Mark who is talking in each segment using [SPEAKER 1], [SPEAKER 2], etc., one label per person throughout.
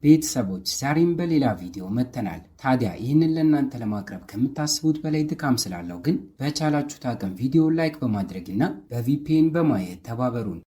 [SPEAKER 1] ቤተሰቦች ዛሬም በሌላ ቪዲዮ መጥተናል። ታዲያ ይህንን ለእናንተ ለማቅረብ ከምታስቡት በላይ ድካም ስላለው ግን በቻላችሁት አቅም ቪዲዮ ላይክ በማድረግና በቪፒኤን በማየት ተባበሩን።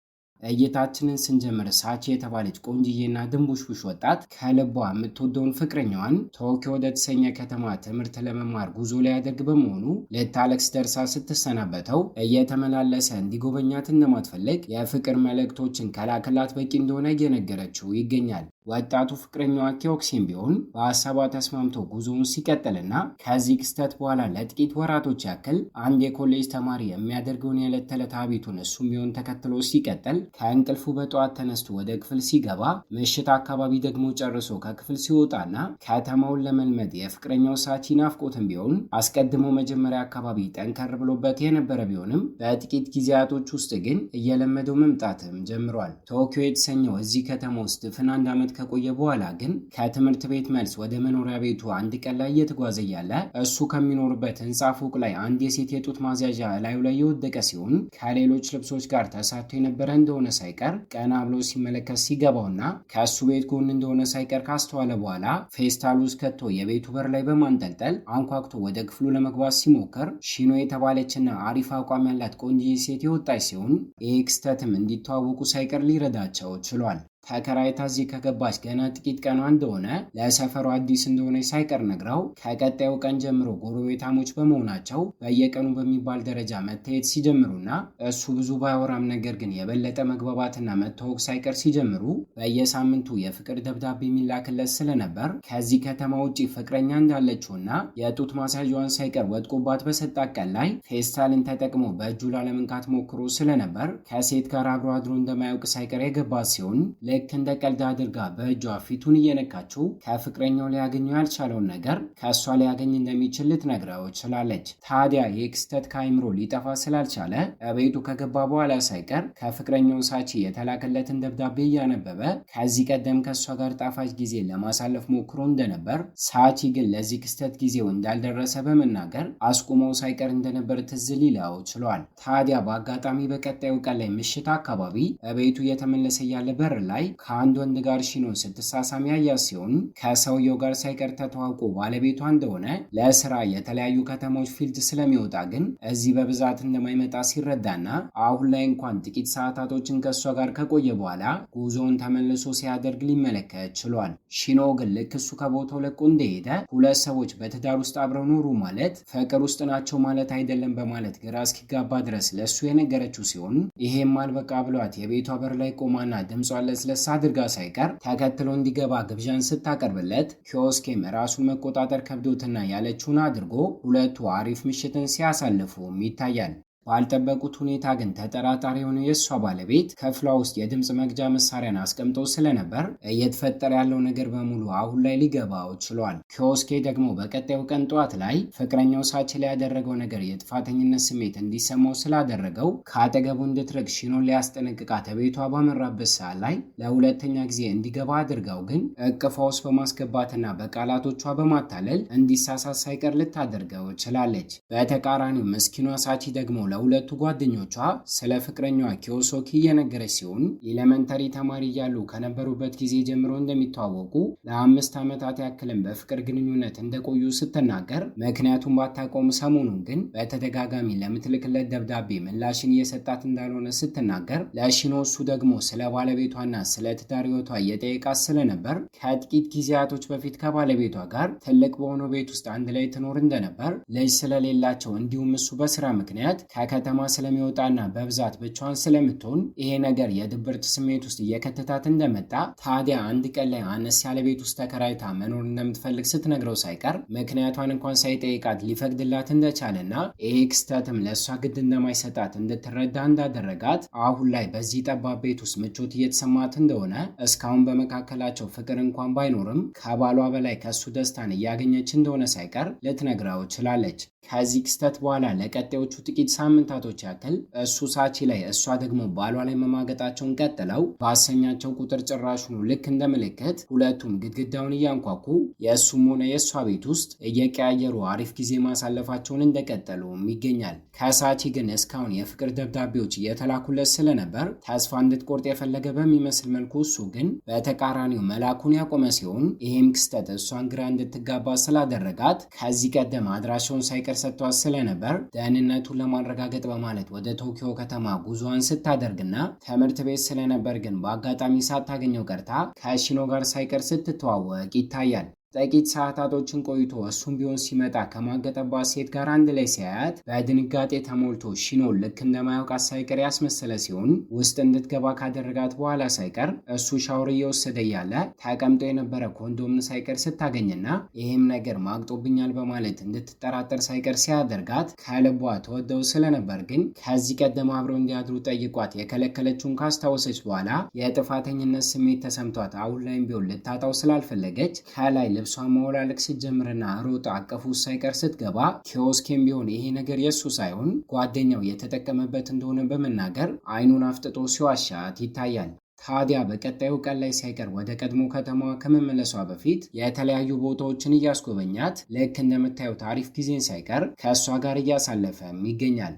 [SPEAKER 1] እይታችንን ስንጀምር ሳቺ የተባለች ቆንጅዬና ድንቡሽቡሽ ወጣት ከልቧ የምትወደውን ፍቅረኛዋን ቶኪዮ ወደ ተሰኘ ከተማ ትምህርት ለመማር ጉዞ ሊያደርግ በመሆኑ ልታለቅስ ደርሳ ስትሰናበተው እየተመላለሰ እንዲጎበኛት እንደማትፈልግ የፍቅር መልእክቶችን ከላክላት በቂ እንደሆነ እየነገረችው ይገኛል። ወጣቱ ፍቅረኛዋ ኪዮክሲን ቢሆን በሀሳቧ ተስማምቶ ጉዞውን ሲቀጥልና ከዚህ ክስተት በኋላ ለጥቂት ወራቶች ያክል አንድ የኮሌጅ ተማሪ የሚያደርገውን የዕለት ተዕለት ሀቢቱን እሱም ቢሆን ተከትሎ ሲቀጥል ከእንቅልፉ በጠዋት ተነስቶ ወደ ክፍል ሲገባ ምሽት አካባቢ ደግሞ ጨርሶ ከክፍል ሲወጣና ከተማውን ለመልመድ የፍቅረኛው ሳቺ ናፍቆትም ቢሆን አስቀድሞ መጀመሪያ አካባቢ ጠንከር ብሎበት የነበረ ቢሆንም በጥቂት ጊዜያቶች ውስጥ ግን እየለመደው መምጣትም ጀምሯል። ቶኪዮ የተሰኘው እዚህ ከተማ ውስጥ ድፍን አንድ ዓመት ከቆየ በኋላ ግን ከትምህርት ቤት መልስ ወደ መኖሪያ ቤቱ አንድ ቀን ላይ እየተጓዘ ያለ እሱ ከሚኖርበት ህንፃ ፎቅ ላይ አንድ የሴት የጡት ማስያዣ ላዩ ላይ የወደቀ ሲሆን ከሌሎች ልብሶች ጋር ተሳቶ የነበረ እንደሆነ ሳይቀር ቀና ብሎ ሲመለከት ሲገባውና ከእሱ ቤት ጎን እንደሆነ ሳይቀር ካስተዋለ በኋላ ፌስታል ውስጥ ከቶ የቤቱ በር ላይ በማንጠልጠል አንኳኩቶ ወደ ክፍሉ ለመግባት ሲሞክር ሺኖ የተባለችና አሪፍ አቋም ያላት ቆንጆ ሴት የወጣች ሲሆን ይህ ክስተትም እንዲተዋወቁ ሳይቀር ሊረዳቸው ችሏል። ተከራይታ እዚህ ከገባች ገና ጥቂት ቀኗ እንደሆነ ለሰፈሩ አዲስ እንደሆነ ሳይቀር ነግራው ከቀጣዩ ቀን ጀምሮ ጎረቤታሞች በመሆናቸው በየቀኑ በሚባል ደረጃ መታየት ሲጀምሩና እሱ ብዙ ባያወራም ነገር ግን የበለጠ መግባባትና መታወቅ ሳይቀር ሲጀምሩ በየሳምንቱ የፍቅር ደብዳቤ የሚላክለት ስለነበር ከዚህ ከተማ ውጪ ፍቅረኛ እንዳለችውና የጡት ማሳጇን ሳይቀር ወድቆባት በሰጣት ቀን ላይ ፌስታልን ተጠቅሞ በእጁ ላለመንካት ሞክሮ ስለነበር ከሴት ጋር አብሮ አድሮ እንደማያውቅ ሳይቀር የገባት ሲሆን ልክ እንደ ቀልድ አድርጋ በእጇ ፊቱን እየነካችው ከፍቅረኛው ሊያገኘው ያልቻለውን ነገር ከእሷ ሊያገኝ እንደሚችል ልትነግረው ችላለች። ታዲያ ይህ ክስተት ከአይምሮ ሊጠፋ ስላልቻለ ቤቱ ከገባ በኋላ ሳይቀር ከፍቅረኛው ሳቺ የተላከለትን ደብዳቤ እያነበበ ከዚህ ቀደም ከእሷ ጋር ጣፋጭ ጊዜ ለማሳለፍ ሞክሮ እንደነበር፣ ሳቺ ግን ለዚህ ክስተት ጊዜው እንዳልደረሰ በመናገር አስቁመው ሳይቀር እንደነበር ትዝ ሊለው ችሏል። ታዲያ በአጋጣሚ በቀጣዩ ቀን ላይ ምሽት አካባቢ ቤቱ እየተመለሰ ያለ በር ላይ ከአንድ ወንድ ጋር ሺኖን ስትሳሳም ያያት ሲሆን ከሰውየው ጋር ሳይቀር ተተዋውቆ ባለቤቷ እንደሆነ ለስራ የተለያዩ ከተሞች ፊልድ ስለሚወጣ ግን እዚህ በብዛት እንደማይመጣ ሲረዳና አሁን ላይ እንኳን ጥቂት ሰዓታቶችን ከእሷ ጋር ከቆየ በኋላ ጉዞውን ተመልሶ ሲያደርግ ሊመለከት ችሏል። ሺኖ ግን ልክ እሱ ከቦታው ለቆ እንደሄደ ሁለት ሰዎች በትዳር ውስጥ አብረው ኖሩ ማለት ፍቅር ውስጥ ናቸው ማለት አይደለም በማለት ግራ እስኪጋባ ድረስ ለእሱ የነገረችው ሲሆን ይሄም አልበቃ ብሏት የቤቷ በር ላይ ቆማና ድምጿን ለስለስ አድርጋ ሳይቀር ተከትሎ እንዲገባ ግብዣን ስታቀርብለት ኪዮስኬም ራሱን መቆጣጠር ከብዶትና ያለችውን አድርጎ ሁለቱ አሪፍ ምሽትን ሲያሳልፉም ይታያል። ባልጠበቁት ሁኔታ ግን ተጠራጣሪ የሆነው የእሷ ባለቤት ክፍሏ ውስጥ የድምፅ መግጃ መሳሪያን አስቀምጦ ስለነበር እየተፈጠረ ያለው ነገር በሙሉ አሁን ላይ ሊገባው ችሏል። ኪዮስኬ ደግሞ በቀጣዩ ቀን ጠዋት ላይ ፍቅረኛው ሳቺ ላይ ያደረገው ነገር የጥፋተኝነት ስሜት እንዲሰማው ስላደረገው ከአጠገቡ እንድትርቅ ሺኖን ሊያስጠነቅቃት ቤቷ ባመራበት ሰዓት ላይ ለሁለተኛ ጊዜ እንዲገባ አድርገው ግን እቅፏ ውስጥ በማስገባትና በቃላቶቿ በማታለል እንዲሳሳት ሳይቀር ልታደርገው ችላለች። በተቃራኒው ምስኪኗ ሳቺ ደግሞ ለሁለቱ ጓደኞቿ ስለ ፍቅረኛዋ ኪዮሶኪ እየነገረች ሲሆን ኤሌመንተሪ ተማሪ እያሉ ከነበሩበት ጊዜ ጀምሮ እንደሚተዋወቁ ለ5 ዓመታት ያክልም በፍቅር ግንኙነት እንደቆዩ ስትናገር ምክንያቱም ባታቆም ሰሞኑን ግን በተደጋጋሚ ለምትልክለት ደብዳቤ ምላሽን እየሰጣት እንዳልሆነ ስትናገር ለሺኖ እሱ ደግሞ ስለ ባለቤቷና ስለ ትዳር ሕይወቷ እየጠየቃት ስለነበር ከጥቂት ጊዜያቶች በፊት ከባለቤቷ ጋር ትልቅ በሆነው ቤት ውስጥ አንድ ላይ ትኖር እንደነበር ልጅ ስለሌላቸው እንዲሁም እሱ በስራ ምክንያት ከከተማ ስለሚወጣና በብዛት ብቻዋን ስለምትሆን ይሄ ነገር የድብርት ስሜት ውስጥ እየከተታት እንደመጣ ታዲያ አንድ ቀን ላይ አነስ ያለ ቤት ውስጥ ተከራይታ መኖር እንደምትፈልግ ስትነግረው ሳይቀር ምክንያቷን እንኳን ሳይጠይቃት ሊፈቅድላት እንደቻለና ይሄ ክስተትም ለእሷ ግድ እንደማይሰጣት እንድትረዳ እንዳደረጋት አሁን ላይ በዚህ ጠባብ ቤት ውስጥ ምቾት እየተሰማት እንደሆነ እስካሁን በመካከላቸው ፍቅር እንኳን ባይኖርም ከባሏ በላይ ከሱ ደስታን እያገኘች እንደሆነ ሳይቀር ልትነግረው ችላለች። ከዚህ ክስተት በኋላ ለቀጣዮቹ ጥቂት ሳምንት ሳምንታቶች ያክል እሱ ሳቺ ላይ እሷ ደግሞ ባሏ ላይ መማገጣቸውን ቀጥለው ባሰኛቸው ቁጥር ጭራሹኑ ልክ እንደ ምልክት ሁለቱም ግድግዳውን እያንኳኩ የእሱም ሆነ የእሷ ቤት ውስጥ እየቀያየሩ አሪፍ ጊዜ ማሳለፋቸውን እንደቀጠሉ ይገኛል። ከሳቺ ግን እስካሁን የፍቅር ደብዳቤዎች እየተላኩለት ስለነበር ተስፋ እንድትቆርጥ የፈለገ በሚመስል መልኩ እሱ ግን በተቃራኒው መላኩን ያቆመ ሲሆን ይህም ክስተት እሷን ግራ እንድትጋባ ስላደረጋት ከዚህ ቀደም አድራሻውን ሳይቀር ሰጥቷት ስለነበር ደህንነቱን ለማረጋገጥ በማለት ወደ ቶኪዮ ከተማ ጉዞዋን ስታደርግና ትምህርት ቤት ስለነበር ግን በአጋጣሚ ሳታገኘው ቀርታ ከሺኖ ጋር ሳይቀር ስትተዋወቅ ይታያል። ጥቂት ሰዓታቶችን ቆይቶ እሱም ቢሆን ሲመጣ ከማገጠባት ሴት ጋር አንድ ላይ ሲያያት በድንጋጤ ተሞልቶ ሺኖ ልክ እንደማያውቃት ሳይቀር ያስመሰለ ሲሆን ውስጥ እንድትገባ ካደረጋት በኋላ ሳይቀር እሱ ሻወር እየወሰደ እያለ ተቀምጦ የነበረ ኮንዶምን ሳይቀር ስታገኝና ይህም ነገር ማግጦብኛል በማለት እንድትጠራጠር ሳይቀር ሲያደርጋት ከልቧ ተወደው ስለነበር ግን ከዚህ ቀደም አብረው እንዲያድሩ ጠይቋት የከለከለችውን ካስታወሰች በኋላ የጥፋተኝነት ስሜት ተሰምቷት አሁን ላይም ቢሆን ልታጣው ስላልፈለገች ከላይ ልብሷን ማውላለቅ ስትጀምርና ሮጣ አቀፉ ሳይቀር ስትገባ ኪዮስኬም ቢሆን ይሄ ነገር የሱ ሳይሆን ጓደኛው የተጠቀመበት እንደሆነ በመናገር አይኑን አፍጥጦ ሲዋሻት ይታያል። ታዲያ በቀጣዩ ቀን ላይ ሳይቀር ወደ ቀድሞ ከተማዋ ከመመለሷ በፊት የተለያዩ ቦታዎችን እያስጎበኛት ልክ እንደምታዩት አሪፍ ጊዜን ሳይቀር ከእሷ ጋር እያሳለፈም ይገኛል።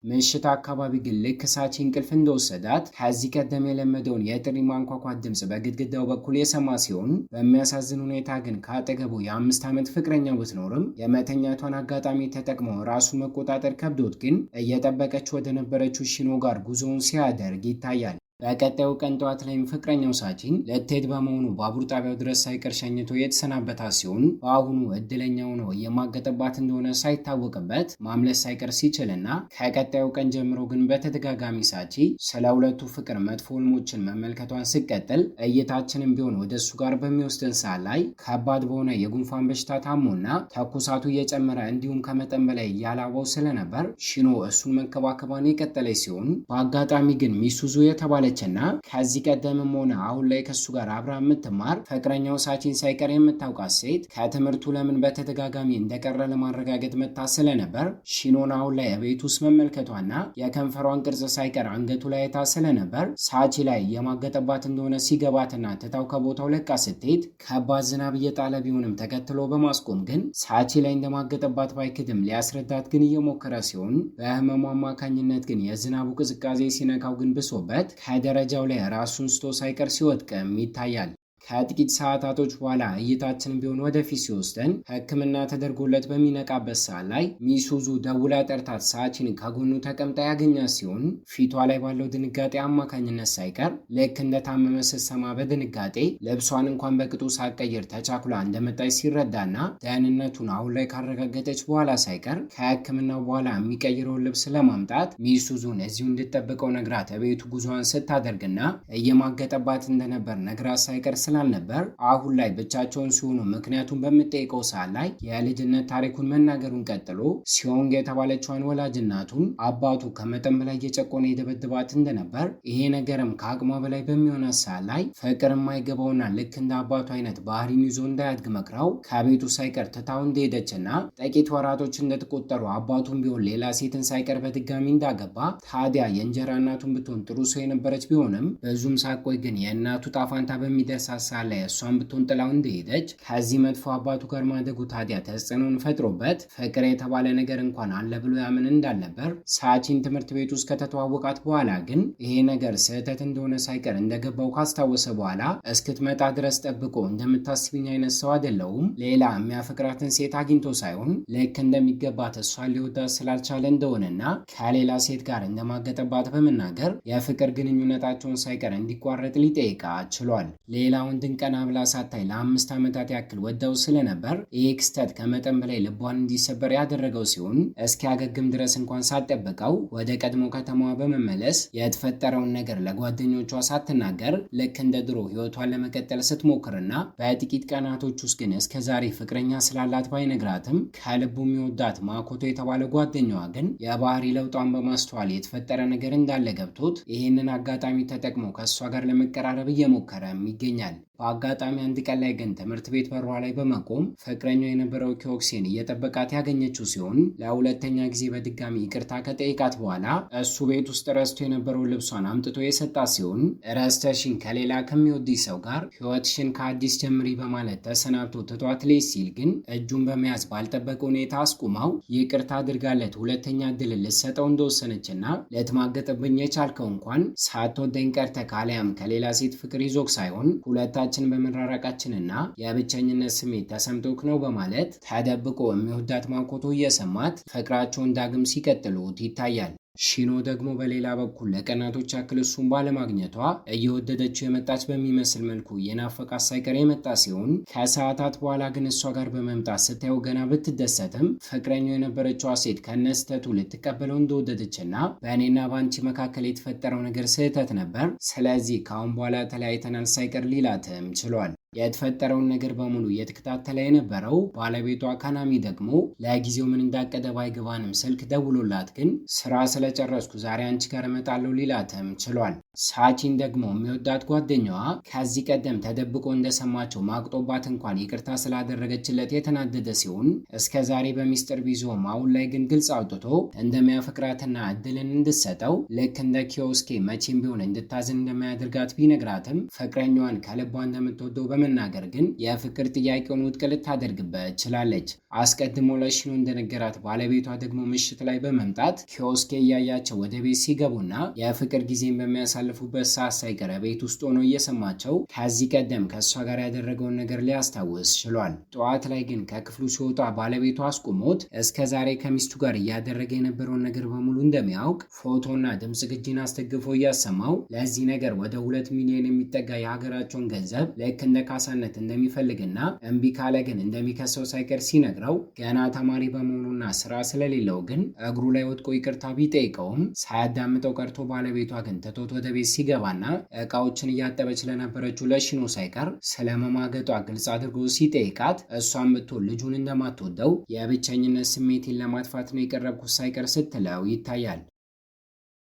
[SPEAKER 1] ምሽት አካባቢ ግን ልክ ሳቺ እንቅልፍ እንደወሰዳት ከዚህ ቀደም የለመደውን የጥሪ ማንኳኳት ድምፅ በግድግዳው በኩል የሰማ ሲሆን በሚያሳዝን ሁኔታ ግን ከአጠገቡ የ5 ዓመት ፍቅረኛው ብትኖርም የመተኛቷን አጋጣሚ ተጠቅሞ ራሱን መቆጣጠር ከብዶት ግን እየጠበቀች ወደ ነበረችው ሺኖ ጋር ጉዞውን ሲያደርግ ይታያል። በቀጣዩ ቀን ጠዋት ላይም ፍቅረኛው ሳቺን ልትሄድ በመሆኑ ባቡር ጣቢያው ድረስ ሳይቀር ሸኝቶ የተሰናበታት ሲሆን በአሁኑ እድለኛው ነው የማገጠባት እንደሆነ ሳይታወቅበት ማምለስ ሳይቀር ሲችልና ከቀጣዩ ቀን ጀምሮ ግን በተደጋጋሚ ሳቺ ስለ ሁለቱ ፍቅር መጥፎ ህልሞችን መመልከቷን ስቀጥል እይታችንም ቢሆን ወደ እሱ ጋር በሚወስደን ሰዓት ላይ ከባድ በሆነ የጉንፋን በሽታ ታሞና ተኩሳቱ እየጨመረ እንዲሁም ከመጠን በላይ እያላበው ስለነበር ሺኖ እሱን መንከባከቧን የቀጠለች ሲሆን በአጋጣሚ ግን ሚሱዙ የተባለ ና ከዚህ ቀደምም ሆነ አሁን ላይ ከሱ ጋር አብራ የምትማር ፍቅረኛው ሳቺን ሳይቀር የምታውቃት ሴት ከትምህርቱ ለምን በተደጋጋሚ እንደቀረ ለማረጋገጥ መታ ስለነበር ሺኖን አሁን ላይ ቤት ውስጥ መመልከቷና የከንፈሯን ቅርጽ ሳይቀር አንገቱ ላይ አይታ ስለነበር ሳቺ ላይ የማገጠባት እንደሆነ ሲገባትና ትታው ከቦታው ለቃ ስትሄድ ከባድ ዝናብ እየጣለ ቢሆንም ተከትሎ በማስቆም ግን ሳቺ ላይ እንደማገጠባት ባይክድም ሊያስረዳት ግን እየሞከረ ሲሆን በህመሙ አማካኝነት ግን የዝናቡ ቅዝቃዜ ሲነካው ግን ብሶበት ደረጃው ላይ ራሱን ስቶ ሳይቀር ሲወድቅም ይታያል። ከጥቂት ሰዓታቶች በኋላ እይታችን ቢሆን ወደፊት ሲወስደን ሕክምና ተደርጎለት በሚነቃበት ሰዓት ላይ ሚሱዙ ደውላ ጠርታት ሳቺን ከጎኑ ተቀምጣ ያገኛት ሲሆን ፊቷ ላይ ባለው ድንጋጤ አማካኝነት ሳይቀር ልክ እንደታመመ ስትሰማ በድንጋጤ ልብሷን እንኳን በቅጡ ሳትቀይር ተቻኩላ እንደመጣች ሲረዳና ደህንነቱን አሁን ላይ ካረጋገጠች በኋላ ሳይቀር ከሕክምናው በኋላ የሚቀይረውን ልብስ ለማምጣት ሚሱዙን እዚሁ እንድጠብቀው ነግራት ቤቱ ጉዞዋን ስታደርግና እየማገጠባት እንደነበር ነግራት ሳይቀር ስላልነበር አሁን ላይ ብቻቸውን ሲሆኑ ምክንያቱም በምትጠይቀው ሰዓት ላይ የልጅነት ታሪኩን መናገሩን ቀጥሎ ሲዮንግ የተባለችዋን ወላጅ እናቱን አባቱ ከመጠን በላይ እየጨቆነ የደበድባት እንደነበር ይሄ ነገርም ከአቅሟ በላይ በሚሆን ሰዓት ላይ ፍቅር የማይገባውና ልክ እንደ አባቱ አይነት ባህሪን ይዞ እንዳያድግ መክራው ከቤቱ ሳይቀር ትታው እንደሄደችና ጥቂት ወራቶች እንደተቆጠሩ አባቱን ቢሆን ሌላ ሴትን ሳይቀር በድጋሚ እንዳገባ ታዲያ የእንጀራ እናቱን ብትሆን ጥሩ ሰው የነበረች ቢሆንም ብዙም ሳቆይ ግን የእናቱ ጣፋንታ በሚደርሳ ሳለ እሷን ብትሆን ጥላው እንደሄደች ከዚህ መጥፎ አባቱ ጋር ማደጉ ታዲያ ተጽዕኖን ፈጥሮበት ፍቅር የተባለ ነገር እንኳን አለ ብሎ ያምን እንዳልነበር ሳቺን ትምህርት ቤት ውስጥ ከተተዋወቃት በኋላ ግን ይሄ ነገር ስህተት እንደሆነ ሳይቀር እንደገባው ካስታወሰ በኋላ እስክትመጣ ድረስ ጠብቆ እንደምታስብኝ አይነት ሰው አይደለሁም፣ ሌላ የሚያፈቅራትን ሴት አግኝቶ ሳይሆን ልክ እንደሚገባት እሷን ሊወዳት ስላልቻለ እንደሆነና ከሌላ ሴት ጋር እንደማገጠባት በመናገር የፍቅር ግንኙነታቸውን ሳይቀር እንዲቋረጥ ሊጠይቃት ችሏል። ሌላውን ድንቀና ብላ ሳታይ ለ5 ዓመታት ያክል ወደው ስለነበር ይህ ክስተት ከመጠን በላይ ልቧን እንዲሰበር ያደረገው ሲሆን እስኪያገግም ድረስ እንኳን ሳትጠብቀው ወደ ቀድሞ ከተማዋ በመመለስ የተፈጠረውን ነገር ለጓደኞቿ ሳትናገር ልክ እንደ ድሮ ህይወቷን ለመቀጠል ስትሞክርና በጥቂት ቀናቶች ውስጥ ግን እስከዛሬ ፍቅረኛ ስላላት ባይነግራትም ከልቡ የሚወዳት ማኮቶ የተባለ ጓደኛዋ ግን የባህሪ ለውጧን በማስተዋል የተፈጠረ ነገር እንዳለ ገብቶት ይህንን አጋጣሚ ተጠቅሞ ከእሷ ጋር ለመቀራረብ እየሞከረም ይገኛል። በአጋጣሚ አንድ ቀን ላይ ግን ትምህርት ቤት በሯ ላይ በመቆም ፍቅረኛው የነበረው ኪዮክሴን እየጠበቃት ያገኘችው ሲሆን ለሁለተኛ ጊዜ በድጋሚ ይቅርታ ከጠይቃት በኋላ እሱ ቤት ውስጥ ረስቶ የነበረው ልብሷን አምጥቶ የሰጣት ሲሆን ረስተሽን ከሌላ ከሚወድሽ ሰው ጋር ሕይወትሽን ከአዲስ ጀምሪ በማለት ተሰናብቶ ትቷት ሌት ሲል ግን እጁን በመያዝ ባልጠበቀ ሁኔታ አስቁማው ይቅርታ አድርጋለት ሁለተኛ ዕድል ልትሰጠው እንደወሰነችና ልትማገጥብኝ የቻልከው እንኳን ሳትወደኝ ቀርተህ ካሊያም ከሌላ ሴት ፍቅር ይዞክ ሳይሆን ሁለታችን በመራራቃችንና የብቸኝነት ስሜት ተሰምቶክ ነው በማለት ተደብቆ የሚወዳት ማኮቶ እየሰማት ፍቅራቸውን ዳግም ሲቀጥሉት ይታያል። ሺኖ ደግሞ በሌላ በኩል ለቀናቶች ያክል እሱን ባለማግኘቷ እየወደደችው የመጣች በሚመስል መልኩ የናፈቃት ሳይቀር የመጣ ሲሆን ከሰዓታት በኋላ ግን እሷ ጋር በመምጣት ስታየው ገና ብትደሰትም ፍቅረኛው የነበረችዋ ሴት ከነስተቱ ልትቀበለው እንደወደደችና በእኔና በአንቺ መካከል የተፈጠረው ነገር ስህተት ነበር፣ ስለዚህ ከአሁን በኋላ ተለያይተናል ሳይቀር ሊላትም ችሏል። የተፈጠረውን ነገር በሙሉ እየተከታተለ የነበረው ባለቤቷ ካናሚ ደግሞ ለጊዜው ምን እንዳቀደ ባይገባንም ስልክ ደውሎላት ግን ስራ ስለጨረስኩ ዛሬ አንቺ ጋር እመጣለሁ ሊላትም ችሏል። ሳቺን ደግሞ የሚወዳት ጓደኛዋ ከዚህ ቀደም ተደብቆ እንደሰማቸው ማቅጦባት እንኳን ይቅርታ ስላደረገችለት የተናደደ ሲሆን እስከ ዛሬ በሚስጥር ቢዞም አሁን ላይ ግን ግልጽ አውጥቶ እንደሚያፈቅራትና እድልን እንድትሰጠው ልክ እንደ ኪዮስኬ መቼም ቢሆን እንድታዝን እንደማያደርጋት ቢነግራትም ፍቅረኛዋን ከልቧ እንደምትወደው በመናገር ግን የፍቅር ጥያቄውን ውድቅ ልታደርግበት ችላለች። አስቀድሞ ለሺኖ እንደነገራት ባለቤቷ ደግሞ ምሽት ላይ በመምጣት ኪዮስኬ እያያቸው ወደ ቤት ሲገቡና የፍቅር ጊዜን በሚያሳልፉበት ሰዓት ሳይቀር ቤት ውስጥ ሆኖ እየሰማቸው ከዚህ ቀደም ከእሷ ጋር ያደረገውን ነገር ሊያስታውስ ችሏል። ጠዋት ላይ ግን ከክፍሉ ሲወጣ ባለቤቷ አስቁሞት እስከ ዛሬ ከሚስቱ ጋር እያደረገ የነበረውን ነገር በሙሉ እንደሚያውቅ ፎቶና ድምፅ ግጂን አስደግፎ እያሰማው ለዚህ ነገር ወደ 2 ሚሊዮን የሚጠጋ የሀገራቸውን ገንዘብ ልክ እንደ ካሳነት እንደሚፈልግና እምቢ ካለ ግን እንደሚከሰው ሳይቀር ሲነግረው ገና ተማሪ በመሆኑና ስራ ስለሌለው ግን እግሩ ላይ ወድቆ ይቅርታ ቢጠይቀውም ሳያዳምጠው ቀርቶ ባለቤቷ ግን ትቶት ወደ ቤት ሲገባና እቃዎችን እያጠበች ለነበረችው ለሺኖ ሳይቀር ስለመማገጧ ግልጽ አድርጎ ሲጠይቃት እሷም ብትሆን ልጁን እንደማትወደው የብቸኝነት ስሜቴን ለማጥፋት ነው የቀረብኩት ሳይቀር ስትለው ይታያል።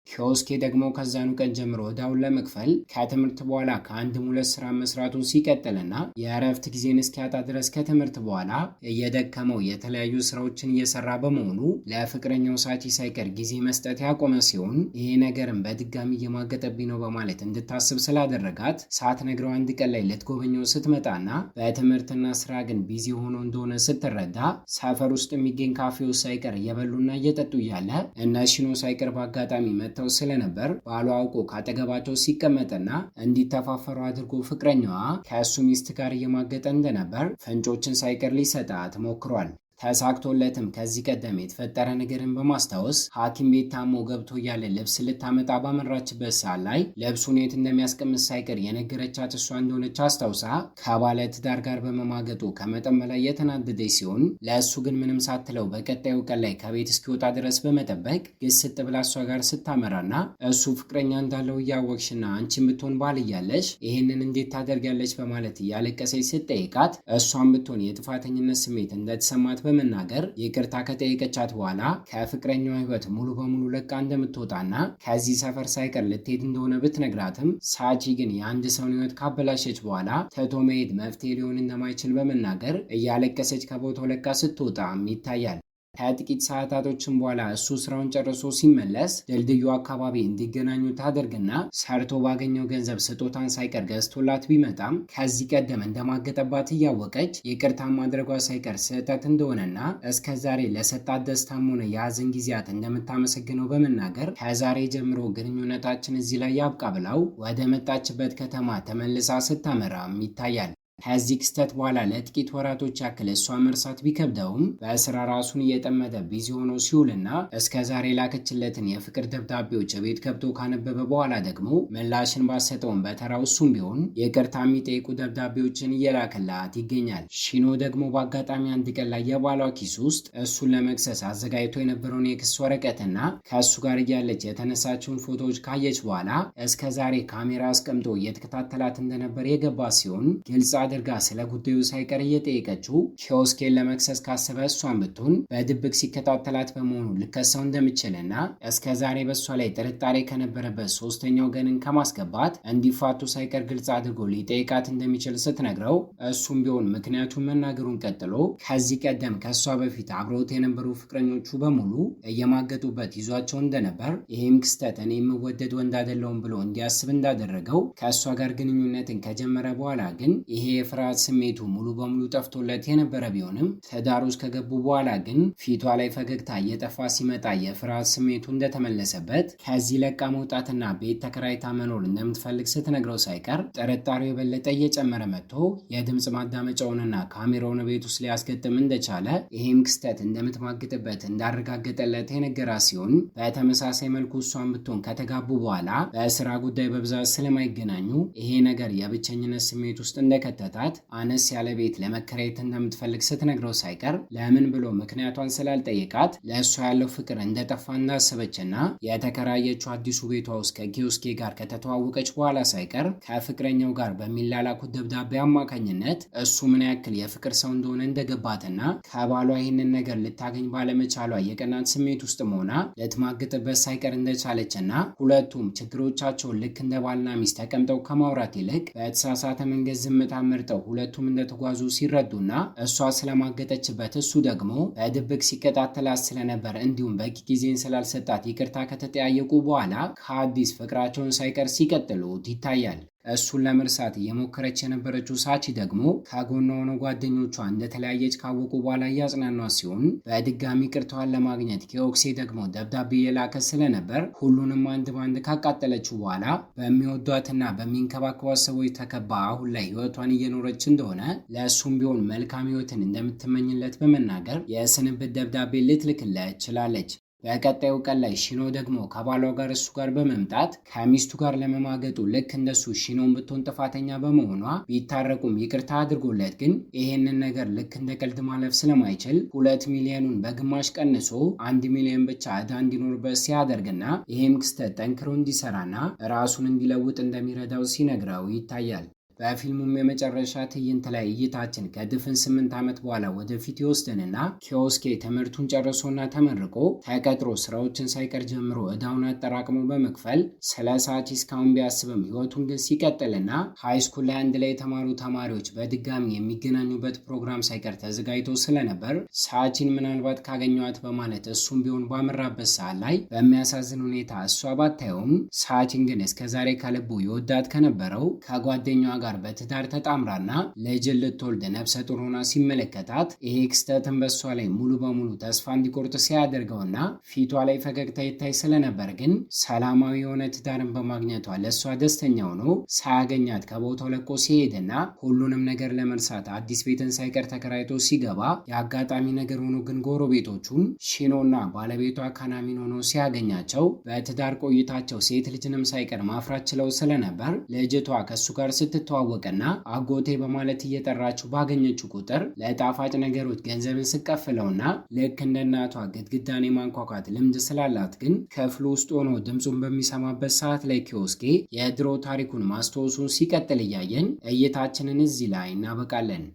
[SPEAKER 1] ኪዮስኬ ደግሞ ከዛኑ ቀን ጀምሮ ዕዳውን ለመክፈል ከትምህርት በኋላ ከአንድም 2 ስራ መስራቱን ሲቀጥልና የእረፍት ጊዜን እስኪያጣ ድረስ ከትምህርት በኋላ እየደከመው የተለያዩ ስራዎችን እየሰራ በመሆኑ ለፍቅረኛው ሳቺ ሳይቀር ጊዜ መስጠት ያቆመ ሲሆን ይሄ ነገርም በድጋሚ እየማገጠብኝ ነው በማለት እንድታስብ ስላደረጋት ሳትነግረው አንድ ቀን ላይ ልትጎበኘው ስትመጣና በትምህርትና ስራ ግን ቢዚ ሆኖ እንደሆነ ስትረዳ ሰፈር ውስጥ የሚገኝ ካፌ ውስጥ ሳይቀር እየበሉና እየጠጡ እያለ እነ ሺኖ ሳይቀር በአጋጣሚ ተው ስለነበር ባሏ አውቆ ካጠገባቸው ሲቀመጥና እንዲተፋፈሩ አድርጎ ፍቅረኛዋ ከእሱ ሚስት ጋር እየማገጠ እንደነበር ፍንጮችን ሳይቀር ሊሰጣት ሞክሯል። ተሳክቶለትም ከዚህ ቀደም የተፈጠረ ነገርን በማስታወስ ሐኪም ቤት ታሞ ገብቶ እያለ ልብስ ልታመጣ ባመራችበት ሰዓት ላይ ልብሱን የት እንደሚያስቀምጥ ሳይቀር የነገረቻት እሷ እንደሆነች አስታውሳ ከባለ ትዳር ጋር በመማገጡ ከመጠን በላይ የተናደደች ሲሆን ለእሱ ግን ምንም ሳትለው በቀጣዩ ቀን ላይ ከቤት እስኪወጣ ድረስ በመጠበቅ ግስጥ ብላ እሷ ጋር ስታመራና እሱ ፍቅረኛ እንዳለው እያወቅሽና አንቺን ብትሆን ባል እያለሽ ይህንን እንዴት ታደርጋለች በማለት እያለቀሰች ስትጠይቃት እሷን ብትሆን የጥፋተኝነት ስሜት እንደተሰማት በመናገር ይቅርታ ከጠየቀቻት በኋላ ከፍቅረኛዋ ሕይወት ሙሉ በሙሉ ለቃ እንደምትወጣና ከዚህ ሰፈር ሳይቀር ልትሄድ እንደሆነ ብትነግራትም ሳቺ ግን የአንድ ሰውን ሕይወት ካበላሸች በኋላ ትቶ መሄድ መፍትሄ ሊሆን እንደማይችል በመናገር እያለቀሰች ከቦታው ለቃ ስትወጣም ይታያል። ከጥቂት ሰዓታቶችን በኋላ እሱ ስራውን ጨርሶ ሲመለስ ድልድዩ አካባቢ እንዲገናኙ ታደርግና ሰርቶ ባገኘው ገንዘብ ስጦታን ሳይቀር ገዝቶላት ቢመጣም ከዚህ ቀደም እንደማገጠባት እያወቀች ይቅርታ ማድረጓ ሳይቀር ስህተት እንደሆነና እስከ ዛሬ ለሰጣት ደስታም ሆነ የሀዘን ጊዜያት እንደምታመሰግነው በመናገር ከዛሬ ጀምሮ ግንኙነታችን እዚህ ላይ ያብቃ ብላው ወደ መጣችበት ከተማ ተመልሳ ስታመራም ይታያል። ከዚህ ክስተት በኋላ ለጥቂት ወራቶች ያክል እሷ መርሳት ቢከብደውም በስራ ራሱን እየጠመደ ቢዚ ሆኖ ሲውልና እስከ ዛሬ ላከችለትን የፍቅር ደብዳቤዎች ቤት ገብቶ ካነበበ በኋላ ደግሞ ምላሽን ባሰጠውን በተራው እሱም ቢሆን ይቅርታ የሚጠይቁ ደብዳቤዎችን እየላከላት ይገኛል። ሺኖ ደግሞ በአጋጣሚ አንድ ቀን ላይ የባሏ ኪስ ውስጥ እሱን ለመክሰስ አዘጋጅቶ የነበረውን የክስ ወረቀትና ከእሱ ጋር እያለች የተነሳችውን ፎቶዎች ካየች በኋላ እስከ ዛሬ ካሜራ አስቀምጦ እየተከታተላት እንደነበር የገባ ሲሆን ግልጽ አድርጋ ስለ ጉዳዩ ሳይቀር እየጠየቀችው ኪዮስኬን ለመክሰስ ካሰበ እሷን ብትሆን በድብቅ ሲከታተላት በመሆኑ ልከሰው እንደምችልና እስከ ዛሬ በእሷ ላይ ጥርጣሬ ከነበረበት ሶስተኛው ወገንን ከማስገባት እንዲፋቱ ሳይቀር ግልጽ አድርጎ ሊጠይቃት እንደሚችል ስትነግረው እሱም ቢሆን ምክንያቱን መናገሩን ቀጥሎ ከዚህ ቀደም ከእሷ በፊት አብረውት የነበሩ ፍቅረኞቹ በሙሉ እየማገጡበት ይዟቸው እንደነበር ይህም ክስተት እኔ የምወደድ ወንድ አይደለሁም ብሎ እንዲያስብ እንዳደረገው ከእሷ ጋር ግንኙነትን ከጀመረ በኋላ ግን ይሄ የፍርሃት ስሜቱ ሙሉ በሙሉ ጠፍቶለት የነበረ ቢሆንም ትዳር ውስጥ ከገቡ በኋላ ግን ፊቷ ላይ ፈገግታ እየጠፋ ሲመጣ የፍርሃት ስሜቱ እንደተመለሰበት ከዚህ ለቃ መውጣትና ቤት ተከራይታ መኖር እንደምትፈልግ ስትነግረው ሳይቀር ጥርጣሬው የበለጠ እየጨመረ መጥቶ የድምፅ ማዳመጫውንና ካሜራውን ቤት ውስጥ ሊያስገጥም እንደቻለ ይህም ክስተት እንደምትማግጥበት እንዳረጋገጠለት የነገራ ሲሆን በተመሳሳይ መልኩ እሷን ብትሆን ከተጋቡ በኋላ በስራ ጉዳይ በብዛት ስለማይገናኙ ይሄ ነገር የብቸኝነት ስሜት ውስጥ እንደከተታት አነስ ያለ ቤት ለመከራየት እንደምትፈልግ ስትነግረው ሳይቀር ለምን ብሎ ምክንያቷን ስላልጠየቃት ለእሷ ያለው ፍቅር እንደጠፋ እንዳሰበችና የተከራየችው አዲሱ ቤቷ ውስጥ ከኪዮስኬ ጋር ከተተዋወቀች በኋላ ሳይቀር ከፍቅረኛው ጋር በሚላላኩት ደብዳቤ አማካኝነት እሱ ምን ያክል የፍቅር ሰው እንደሆነ እንደገባትና ከባሏ ይህንን ነገር ልታገኝ ባለመቻሏ የቅናት ስሜት ውስጥ መሆና ልትማግጥበት ሳይቀር እንደቻለችና ሁለቱም ችግሮቻቸውን ልክ እንደ ባልና ሚስት ተቀምጠው ከማውራት ይልቅ በተሳሳተ መንገድ ዝምታ መርጠው ሁለቱም እንደተጓዙ ሲረዱና እሷ ስለማገጠችበት እሱ ደግሞ በድብቅ ሲከታተላት ስለነበር እንዲሁም በቂ ጊዜን ስላልሰጣት ይቅርታ ከተጠያየቁ በኋላ ከአዲስ ፍቅራቸውን ሳይቀር ሲቀጥሉት ይታያል። እሱን ለመርሳት እየሞከረች የነበረችው ሳቺ ደግሞ ከጎኗ ሆነው ጓደኞቿ እንደተለያየች ካወቁ በኋላ እያጽናኗት ሲሆን በድጋሚ ቅርታዋን ለማግኘት ኪዮስኬ ደግሞ ደብዳቤ የላከ ስለነበር ሁሉንም አንድ ባንድ ካቃጠለችው በኋላ በሚወዷትና በሚንከባከቧት ሰዎች ተከባ አሁን ላይ ህይወቷን እየኖረች እንደሆነ ለእሱም ቢሆን መልካም ህይወትን እንደምትመኝለት በመናገር የስንብት ደብዳቤ ልትልክለት ችላለች። በቀጣዩ ቀን ላይ ሺኖ ደግሞ ከባሏ ጋር እሱ ጋር በመምጣት ከሚስቱ ጋር ለመማገጡ ልክ እንደሱ ሺኖን ብትሆን ጥፋተኛ በመሆኗ ቢታረቁም ይቅርታ አድርጎለት ግን ይሄንን ነገር ልክ እንደ ቀልድ ማለፍ ስለማይችል 2 ሚሊዮኑን በግማሽ ቀንሶ 1 ሚሊዮን ብቻ ዕዳ እንዲኖርበት ሲያደርግና ይህም ክስተት ጠንክሮ እንዲሰራና ራሱን እንዲለውጥ እንደሚረዳው ሲነግረው ይታያል። በፊልሙም የመጨረሻ ትዕይንት ላይ እይታችን ከድፍን 8 ዓመት በኋላ ወደፊት ይወስደንና ኪዮስኬ ትምህርቱን ጨርሶና ተመርቆ ተቀጥሮ ስራዎችን ሳይቀር ጀምሮ ዕዳውን አጠራቅሞ በመክፈል ስለ ሳቺ እስካሁን ቢያስብም ህይወቱን ግን ሲቀጥልና ሃይስኩል ላይ አንድ ላይ የተማሩ ተማሪዎች በድጋሚ የሚገናኙበት ፕሮግራም ሳይቀር ተዘጋጅቶ ስለነበር ሳቺን ምናልባት ካገኘዋት በማለት እሱም ቢሆን ባመራበት ሰዓት ላይ በሚያሳዝን ሁኔታ እሷ ባታየውም ሳቺን ግን እስከዛሬ ከልቡ የወዳት ከነበረው ከጓደኛዋ ጋር በትዳር ተጣምራና ልጅን ልትወልድ ነፍሰ ጡር ሆና ሲመለከታት ይሄ ክስተትን በሷ ላይ ሙሉ በሙሉ ተስፋ እንዲቆርጥ ሲያደርገውና ፊቷ ላይ ፈገግታ ይታይ ስለነበር ግን ሰላማዊ የሆነ ትዳርን በማግኘቷ ለእሷ ደስተኛ ሆኖ ሳያገኛት ከቦታው ለቆ ሲሄድና ሁሉንም ነገር ለመርሳት አዲስ ቤትን ሳይቀር ተከራይቶ ሲገባ የአጋጣሚ ነገር ሆኖ ግን ጎረቤቶቹን ሺኖና ባለቤቷ ካናሚን ሆኖ ሲያገኛቸው በትዳር ቆይታቸው ሴት ልጅንም ሳይቀር ማፍራት ችለው ስለነበር ልጅቷ ከሱ ጋር ስትተዋወቅና አጎቴ በማለት እየጠራችው ባገኘችው ቁጥር ለጣፋጭ ነገሮች ገንዘብን ስቀፍለውና ልክ እንደ እናቷ ግድግዳን የማንኳኳት ልምድ ስላላት ግን ክፍሉ ውስጥ ሆኖ ድምፁን በሚሰማበት ሰዓት ላይ ኪዮስኬ የድሮ ታሪኩን ማስታወሱን ሲቀጥል እያየን እይታችንን እዚህ ላይ እናበቃለን።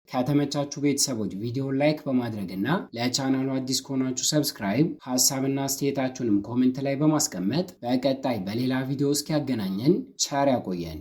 [SPEAKER 1] ከተመቻችሁ ቤተሰቦች ቪዲዮን ላይክ በማድረግና ለቻናሉ አዲስ ከሆናችሁ ሰብስክራይብ፣ ሐሳብና አስተያየታችሁንም ኮሜንት ላይ በማስቀመጥ በቀጣይ በሌላ ቪዲዮ እስኪያገናኘን ቸር ያቆየን።